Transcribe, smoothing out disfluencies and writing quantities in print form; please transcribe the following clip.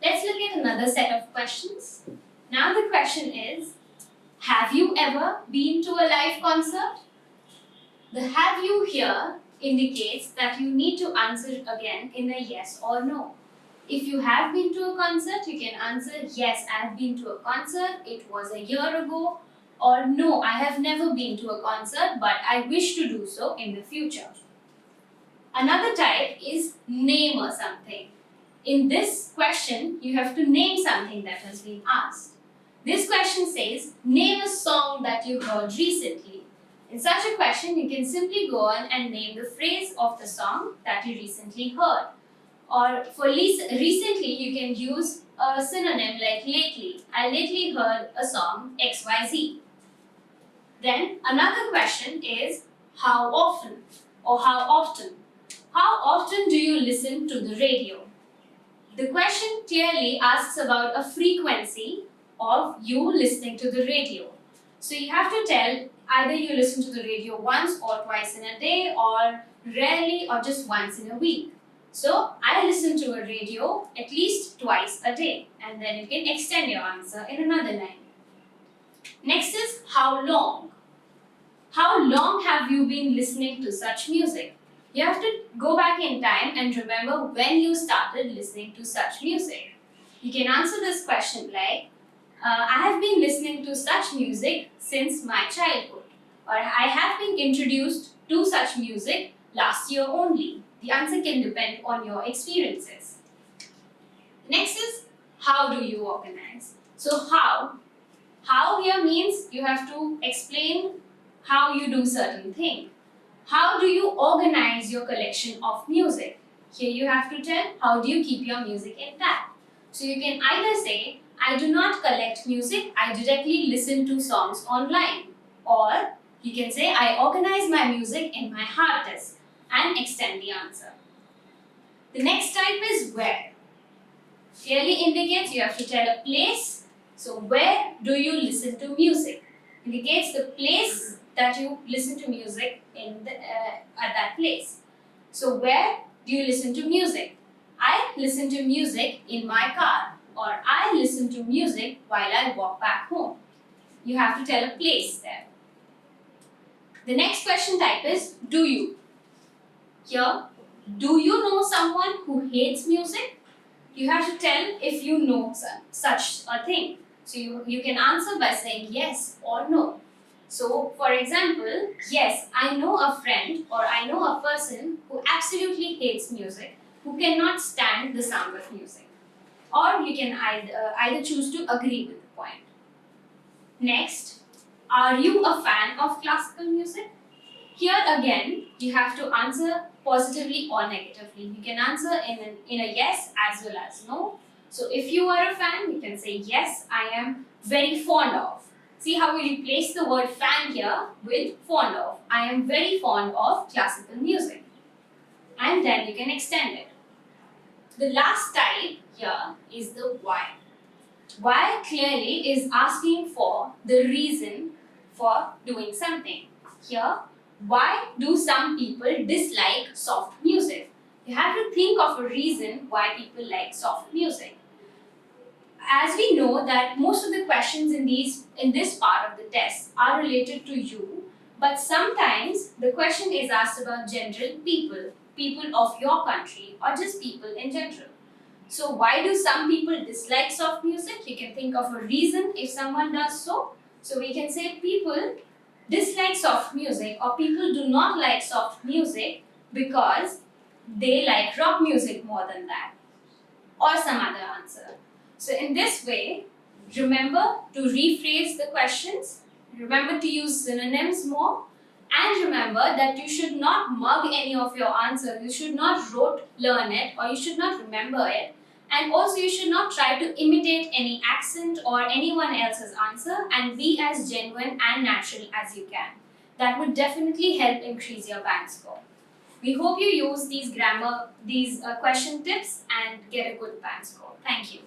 Let's look at another set of questions. Now the question is, have you ever been to a live concert? The have you here indicates that you need to answer again in a yes or no. If you have been to a concert, you can answer yes, I have been to a concert, it was a year ago, or no, I have never been to a concert but I wish to do so in the future. Another type is name or something. In this question, you have to name something that has been asked. This question says, name a song that you heard recently. In such a question, you can simply go on and name the phrase of the song that you recently heard. Or for recently, you can use a synonym like lately. I lately heard a song XYZ. Then another question is how often or how often. How often do you listen to the radio? The question clearly asks about a frequency of you listening to the radio. So you have to tell either you listen to the radio once or twice in a day, or rarely, or just once in a week. So I listen to a radio at least twice a day, and then you can extend your answer in another line. Next is how long. How long have you been listening to such music? You have to go back in time and remember when you started listening to such music. You can answer this question like, I have been listening to such music since my childhood, or I have been introduced to such music last year only. The answer can depend on your experiences. Next is how do you organize? So how here means you have to explain how you do certain thing. How do you organize your collection of music? Here you have to tell how do you keep your music intact. So you can either say, I do not collect music, I directly listen to songs online. Or you can say, I organize my music in my hard disk and extend the answer. The next type is where. Clearly indicates you have to tell a place. So where do you listen to music? Indicates the place that you listen to music in at that place. So where do you listen to music? I listen to music in my car, or I listen to music while I walk back home. You have to tell a place there. The next question type is do you. Here, do you know someone who hates music? You have to tell if you know such a thing. So you can answer by saying yes or no. So, for example, yes, I know a friend or I know a person who absolutely hates music, who cannot stand the sound of music. Or you can either choose to agree with the point. Next, are you a fan of classical music? Here again, you have to answer positively or negatively. You can answer in a yes as well as no. So if you are a fan, you can say yes, I am very fond of. See how we replace the word fan here with fond of. I am very fond of classical music. And then you can extend it. The last type here is the why. Why clearly is asking for the reason for doing something. Here, why do some people dislike soft music? You have to think of a reason why people like soft music. As we know that most of the questions in this part of the test are related to you, but sometimes the question is asked about general people of your country, or just people in general. So why do some people dislike soft music? You can think of a reason if someone does so. So we can say people dislike soft music, or people do not like soft music because they like rock music more than that, or some other answer. So in this way, remember to rephrase the questions, remember to use synonyms more, and remember that you should not mug any of your answers, you should not rote learn it, or you should not remember it. And also you should not try to imitate any accent or anyone else's answer, and be as genuine and natural as you can. That would definitely help increase your band score. We hope you use these question tips and get a good band score. Thank you.